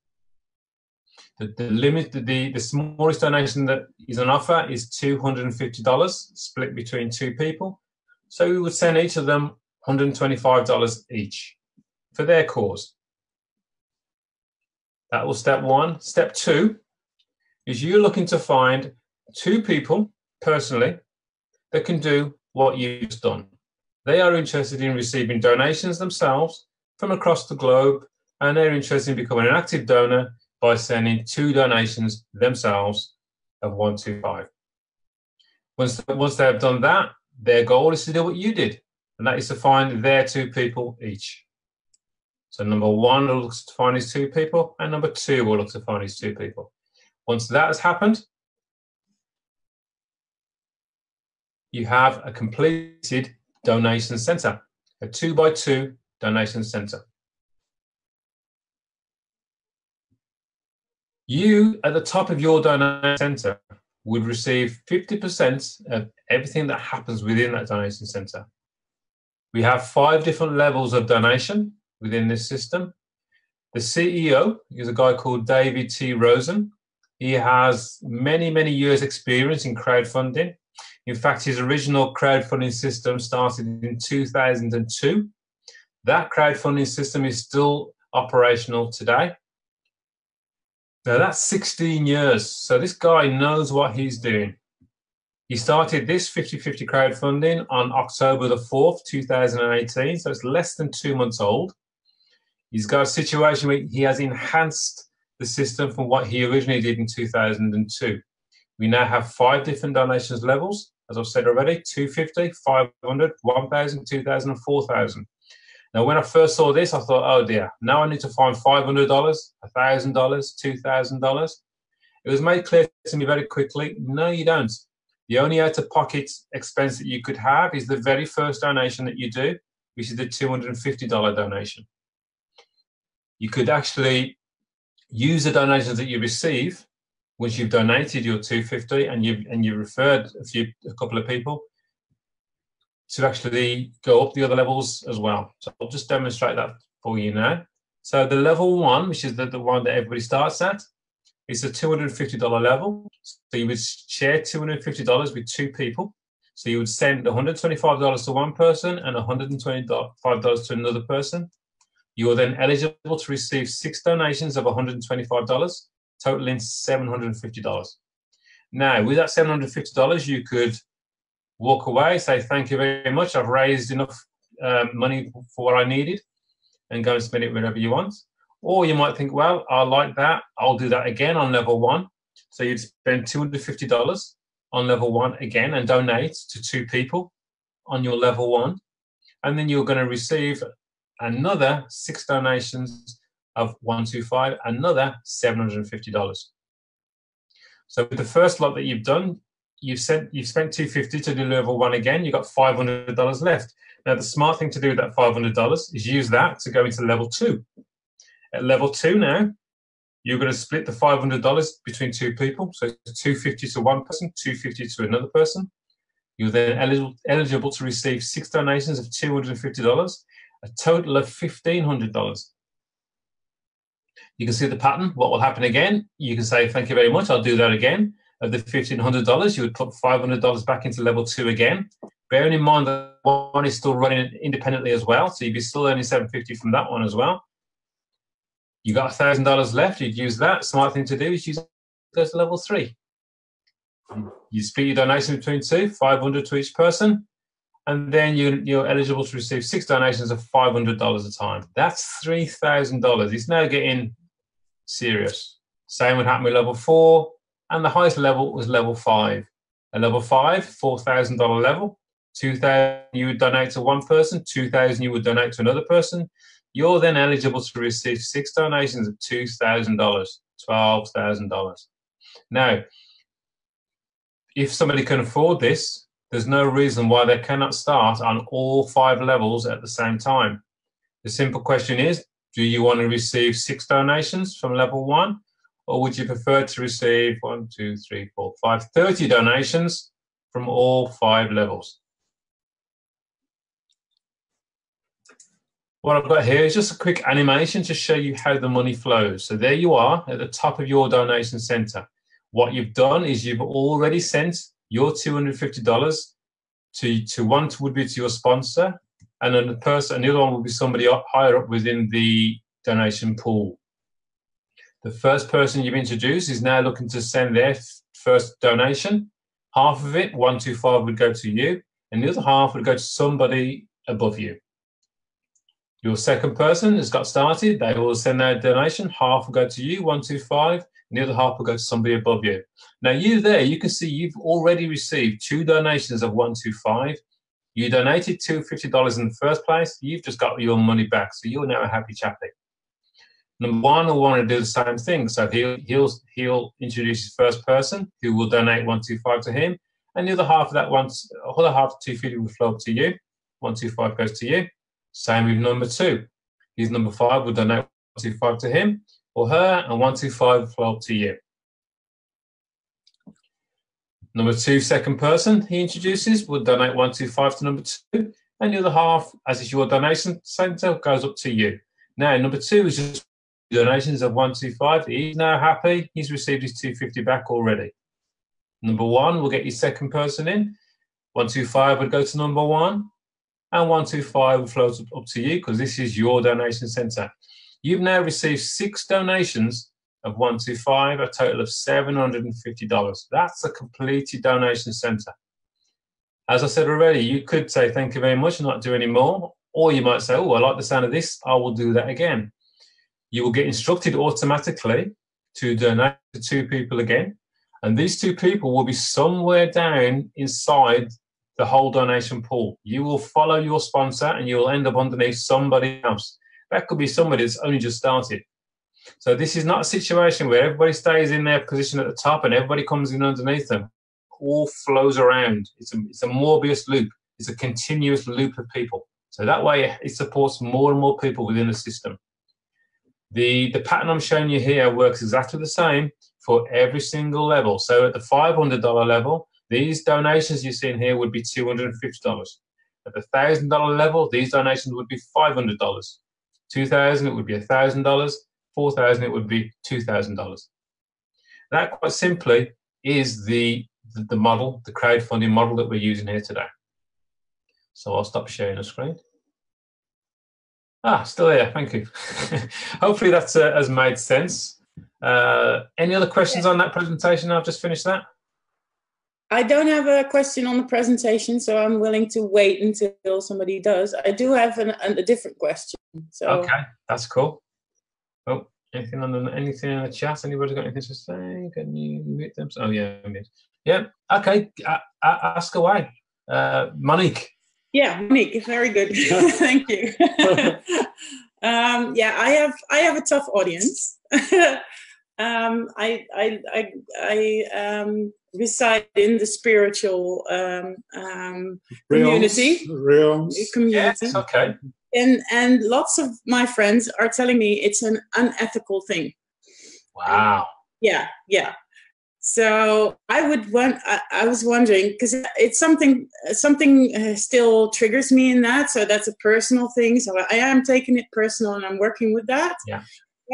The limit, the smallest donation that is on offer is $250, split between 2 people. So we would send each of them $125 each for their cause. That was step 1. Step 2 is you're looking to find 2 people personally that can do what you've just done. They are interested in receiving donations themselves from across the globe, and they're interested in becoming an active donor by sending 2 donations themselves of $125. Once they have done that, their goal is to do what you did, and that is to find their 2 people each. So number 1 will look to find his 2 people, and number 2 will look to find his 2 people. Once that has happened, you have a completed donation center, a 2x2 donation center. You, at the top of your donation center, would receive 50% of everything that happens within that donation center. We have 5 different levels of donation within this system. The CEO is a guy called David T. Rosen. He has many, many years experience in crowdfunding. In fact, his original crowdfunding system started in 2002. That crowdfunding system is still operational today. Now that's 16 years. So this guy knows what he's doing. He started this 50/50 crowdfunding on October the 4th, 2018. So it's less than 2 months old. He's got a situation where he has enhanced the system from what he originally did in 2002. We now have 5 different donations levels, as I've said already: 250, 500, 1,000, 2,000, and 4,000. Now, when I first saw this, I thought, oh dear, now I need to find $500, $1,000, $2,000. It was made clear to me very quickly, no, you don't. The only out-of-pocket expense that you could have is the very first donation that you do, which is the $250 donation. You could actually use the donations that you receive once you've donated your $250 and you've referred a couple of people to actually go up the other levels as well. So I'll just demonstrate that for you now. So the level 1, which is the one that everybody starts at, is a $250 level. So you would share $250 with 2 people. So you would send $125 to one person and $125 to another person. You are then eligible to receive 6 donations of $125, totaling $750. Now, with that $750, you could walk away, say, thank you very much, I've raised enough money for what I needed, and go and spend it wherever you want. Or you might think, well, I like that, I'll do that again on level 1. So you'd spend $250 on level 1 again and donate to 2 people on your level 1. And then you're going to receive another 6 donations of $125, another $750. So with the first lot that you've done, you've spent $250 to do level 1 again, you've got $500 left. Now the smart thing to do with that $500 is use that to go into level 2. At level 2 now, you're going to split the $500 between 2 people. So it's $250 to one person, $250 to another person. You're then eligible to receive 6 donations of $250, a total of $1,500. You can see the pattern. What will happen again? You can say, thank you very much, I'll do that again. Of the $1,500, you would put $500 back into level 2 again. Bearing in mind that one is still running independently as well, so you'd be still earning $750 from that one as well. You got $1,000 left, you'd use that. Smart thing to do is use go to level 3. You split your donation between 2, $500 to each person, and then you're eligible to receive 6 donations of $500 a time. That's $3,000. It's now getting serious. Same would happen with level 4, and the highest level was level 5. At level 5, $4,000 level, $2,000 you would donate to one person, $2,000 you would donate to another person. You're then eligible to receive 6 donations of $2,000, $12,000. Now, if somebody can afford this, there's no reason why they cannot start on all 5 levels at the same time. The simple question is, do you want to receive 6 donations from level 1? Or would you prefer to receive 1, 2, 3, 4, 5, 30 donations from all 5 levels? What I've got here is just a quick animation to show you how the money flows. So there you are at the top of your donation center. What you've done is you've already sent your $250 to one would be to your sponsor, and then the other one will be somebody higher up within the donation pool. The first person you've introduced is now looking to send their first donation. Half of it, 125, would go to you, and the other half would go to somebody above you. Your second person has got started. They will send their donation. Half will go to you, 125, and the other half will go to somebody above you. Now, you can see you've already received 2 donations of 125. You donated $250 in the first place. You've just got your money back, so you're now a happy chappy. Number 1 will want to do the same thing. So he'll introduce his first person who will donate 125 to him, and the other half of that other half of 250 will flow up to you. 125 goes to you. Same with number 2. His number 5 will donate 125 to him or her, and 125 will flow up to you. Number 2, second person he introduces, will donate 125 to number 2, and the other half, as is your donation center, goes up to you. Now, number 2 is just donations of 125. He's now happy. He's received his 250 back already. Number 1 will get his second person in. 125 would go to number 1, and 125 will flow up to you because this is your donation center. You've now received 6 donations of 125, a total of $750. That's a completed donation center. As I said already, you could say thank you very much and not do any more, or you might say, oh, I like the sound of this, I will do that again. You will get instructed automatically to donate to 2 people again, and these 2 people will be somewhere down inside the whole donation pool. You will follow your sponsor and you will end up underneath somebody else. That could be somebody that's only just started. So this is not a situation where everybody stays in their position at the top and everybody comes in underneath them. All flows around. It's a Morbius loop. It's a continuous loop of people. So that way it supports more and more people within the system. The pattern I'm showing you here works exactly the same for every single level. So at the $500 level, these donations you see in here would be $250. At the $1,000 level, these donations would be $500. $2,000, it would be $1,000. $4,000, it would be $2,000. That, quite simply, is the model, the crowdfunding model that we're using here today. So I'll stop sharing the screen. Still there, thank you. Hopefully that has made sense. Any other questions on that presentation? I've just finished that. I don't have a question on the presentation, so I'm willing to wait until somebody does. I do have a different question. So. Okay, that's cool. Oh, anything in the chat? Anybody got anything to say? Can you mute them? Oh, yeah, mute. Yeah, okay, ask away. Monique. Yeah, Monique, very good. Thank you. Yeah, I have a tough audience. I reside in the spiritual community. Yes, okay. And lots of my friends are telling me it's an unethical thing. Wow. Yeah. So I was wondering, because it's something still triggers me in that. So that's a personal thing. So I am taking it personal and I'm working with that. Yeah.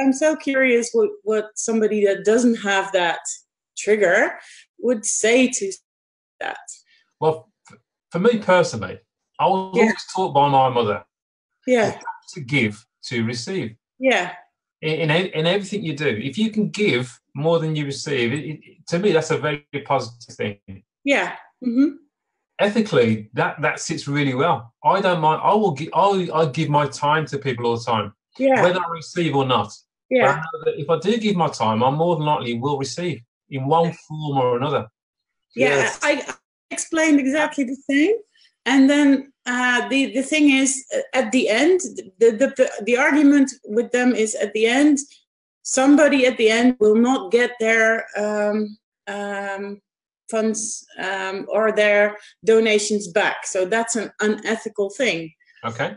I'm so curious what somebody that doesn't have that trigger would say to that. Well, for me personally, I was always taught by my mother. Yeah. You have to give to receive. Yeah. In everything you do, if you can give more than you receive, to me that's a very positive thing. Yeah. Mm-hmm. Ethically, that sits really well. I don't mind. I give my time to people all the time. Yeah. Whether I receive or not. Yeah. But I know that if I do give my time, I more than likely will receive in one form or another. Yeah, yes. I explained exactly the same. And then the thing is, at the end, the argument with them is at the end, somebody at the end will not get their funds or their donations back. So that's an unethical thing. Okay.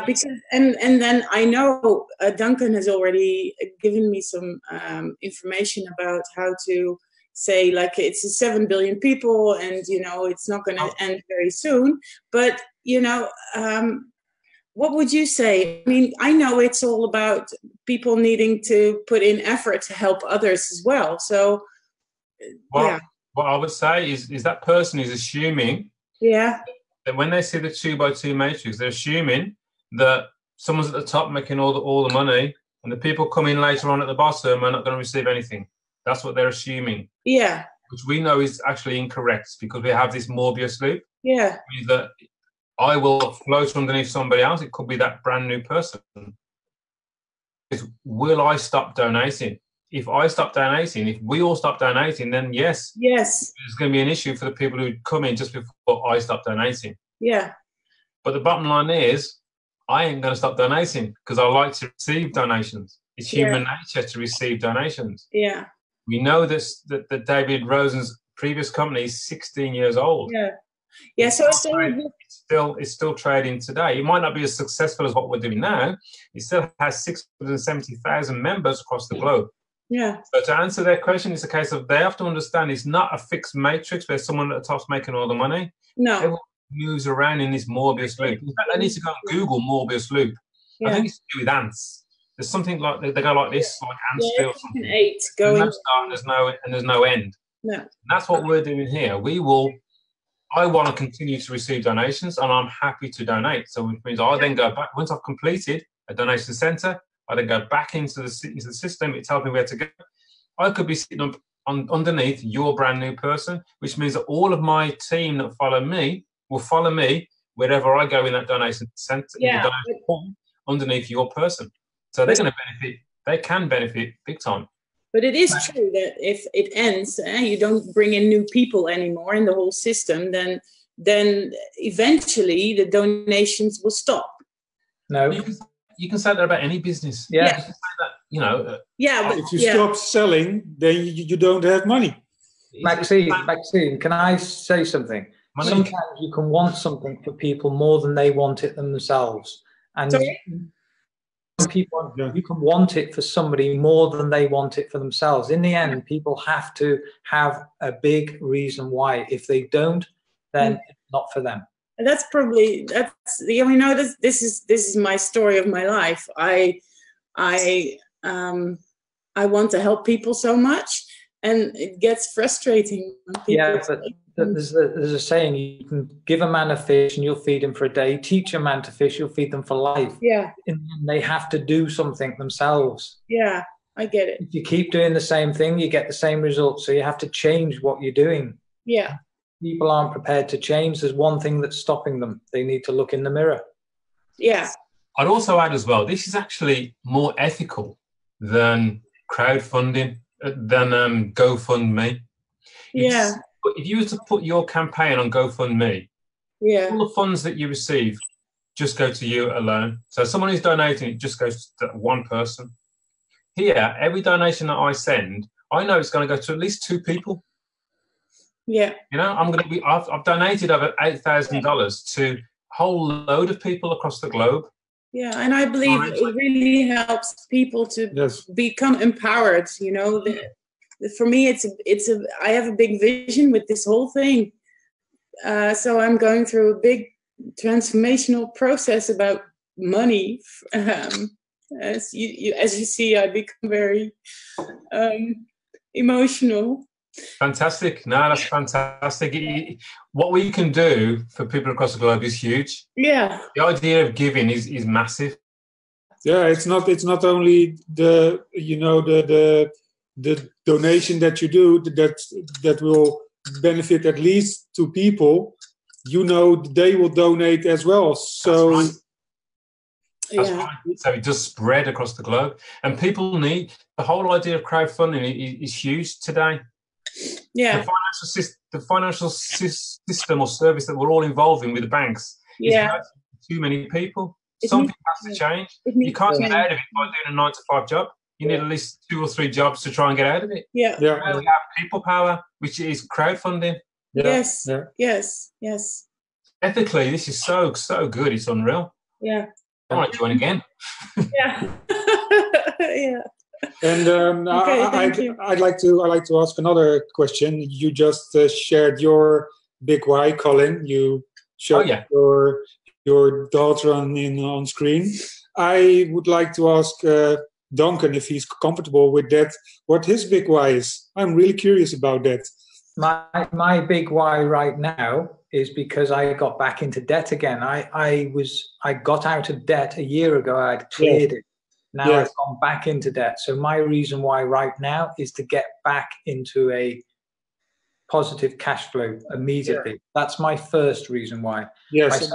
Because and then I know Duncan has already given me some information about how to say, like, it's 7 billion people and, you know, it's not going to end very soon. But, you know, what would you say? I mean, I know it's all about people needing to put in effort to help others as well. So, what I would say is that person is assuming that when they see the 2x2 matrix, they're assuming that someone's at the top making all the money, and the people coming later on at the bottom are not going to receive anything. That's what they're assuming. Yeah. Which we know is actually incorrect, because we have this Morbius loop. Yeah. That I will float underneath somebody else. It could be that brand new person. Will I stop donating? If I stop donating, if we all stop donating, then yes, there's going to be an issue for the people who come in just before I stop donating. Yeah. But the bottom line is, I ain't going to stop donating, because I like to receive donations. It's human nature to receive donations. Yeah. We know this, that David Rosen's previous company is 16 years old. Yeah. Yeah. So it's still trading today. It might not be as successful as what we're doing now. It still has 670,000 members across the globe. Yeah. So to answer their question, it's a case of they have to understand it's not a fixed matrix where someone at the top's making all the money. No. Everyone moves around in this Morbius loop. In fact, I need to go and Google Morbius loop. I think it's to do with ants. There's something like they go like this, like ants do. An 8 going. There's no start and there's no end. No. And that's what we're doing here. I want to continue to receive donations, and I'm happy to donate. So which means I then go back once I've completed a donation center. I then go back into the system. It tells me where to go. I could be sitting up underneath your brand new person, which means that all of my team that follow me will follow me wherever I go in that donation center, underneath your person. So they're going to benefit. They can benefit big time. But it is true that if it ends, you don't bring in new people anymore in the whole system, then eventually the donations will stop. No. You can say that about any business. Yeah. You can say that, but if you stop selling, then you don't have money. Maxine, can I say something? Sometimes you can want something for people more than they want it themselves. And people, you can want it for somebody more than they want it for themselves. In the end, people have to have a big reason why. If they don't, then it's not for them. And that's this is my story of my life. I want to help people so much, and it gets frustrating when people there's a saying: you can give a man a fish and you'll feed him for a day. Teach a man to fish, you'll feed them for life. Yeah. And they have to do something themselves. Yeah, I get it. If you keep doing the same thing, you get the same results. So you have to change what you're doing. Yeah. People aren't prepared to change. There's one thing that's stopping them. They need to look in the mirror. Yeah. I'd also add as well, this is actually more ethical than crowdfunding, than GoFundMe. Yeah. If you were to put your campaign on GoFundMe, all the funds that you receive just go to you alone. So someone who's donating, it just goes to one person. Here, every donation that I send, I know it's going to go to at least 2 people. Yeah. I've donated over $8,000 to a whole load of people across the globe. Yeah, and I believe it really helps people to become empowered. For me, I have a big vision with this whole thing. So I'm going through a big transformational process about money. As you see, I become very emotional. Fantastic. No, that's fantastic. What we can do for people across the globe is huge. Yeah. The idea of giving is massive. Yeah, it's not only the donation that you do that will benefit at least 2 people. They will donate as well. So that's right. So it does spread across the globe, and people need the whole idea of crowdfunding is huge today. Yeah, the financial system or service that we're all involved in with the banks is too many people. Something has to change. You can't get out of it by doing a 9-to-5 job. You need at least 2 or 3 jobs to try and get out of it. Yeah. We have people power, which is crowdfunding. Yes. Ethically, this is so good. It's unreal. Yeah. I want to join again. Yeah. Yeah. And I'd like to ask another question. You just shared your big why, Colin. You showed your your daughter on screen. I would like to ask Duncan if he's comfortable with that, what his big why is. I'm really curious about that. My big why right now is because I got back into debt again. I got out of debt a year ago. I'd cleared it. Now I've gone back into debt. So my reason why right now is to get back into a positive cash flow immediately. That's my first reason why. Yes,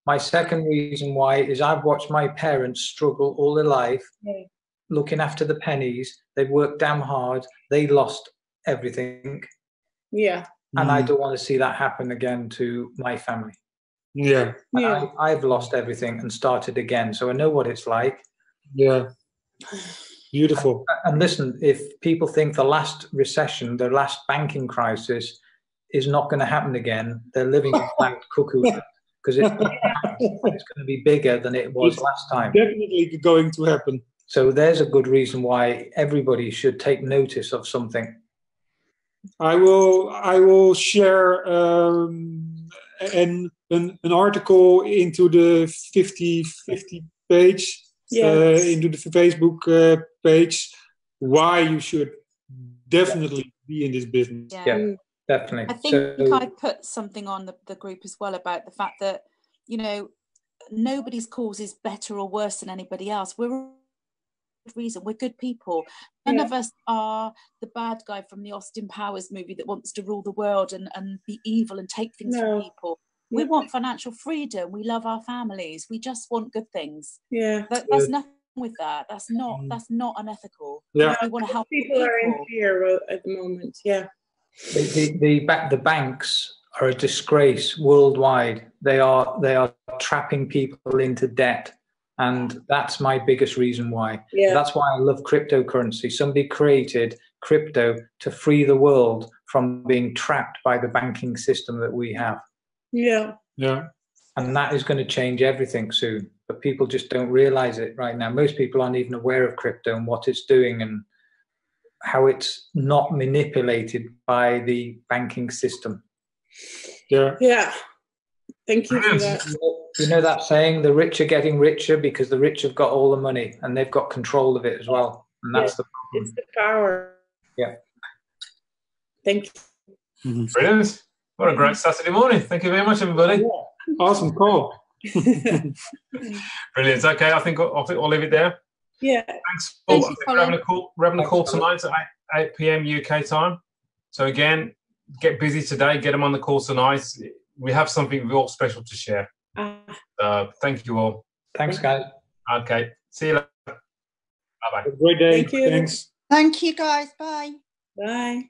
my second reason why is I've watched my parents struggle all their life, looking after the pennies. They've worked damn hard. They lost everything. Yeah. And I don't want to see that happen again to my family. Yeah. I've lost everything and started again. So I know what it's like. Yeah. Beautiful. And listen, if people think the last recession, the last banking crisis is not going to happen again, they're living in planet cuckoo, because it's going to be bigger than it was last time. Definitely going to happen. So there's a good reason why everybody should take notice of something. I will share an article into the 50/50 page, into the Facebook page, why you should definitely be in this business. Yeah, definitely. I think I put something on the group as well about the fact that, you know, nobody's cause is better or worse than anybody else. We're good people. None of us are the bad guy from the Austin Powers movie that wants to rule the world and be evil and take things from people. We want financial freedom. We love our families. We just want good things. There's nothing with that. That's not unethical. Yeah, we want to help people. Are in fear at the moment. Yeah, the banks are a disgrace worldwide. They are trapping people into debt. And that's my biggest reason why. That's why I love cryptocurrency. Somebody created crypto to free the world from being trapped by the banking system that we have. Yeah. And that is going to change everything soon. But people just don't realize it right now. Most people aren't even aware of crypto and what it's doing and how it's not manipulated by the banking system. Yeah. Thank you for that. You know that saying, the rich are getting richer because the rich have got all the money and they've got control of it as well. And that's the problem. It's the power. Yeah. Thank you. Brilliant. What a great Saturday morning. Thank you very much, everybody. Awesome call. Brilliant. Okay, I think I'll leave it there. Yeah. Thanks. I think we're having a call tonight at 8 p.m. UK time. So again, get busy today. Get them on the call tonight. We have something real special to share. Thank you all. Thanks, guys. Okay. See you later. Bye-bye. Have a great day. Thank you. Thanks. Thank you, guys. Bye. Bye.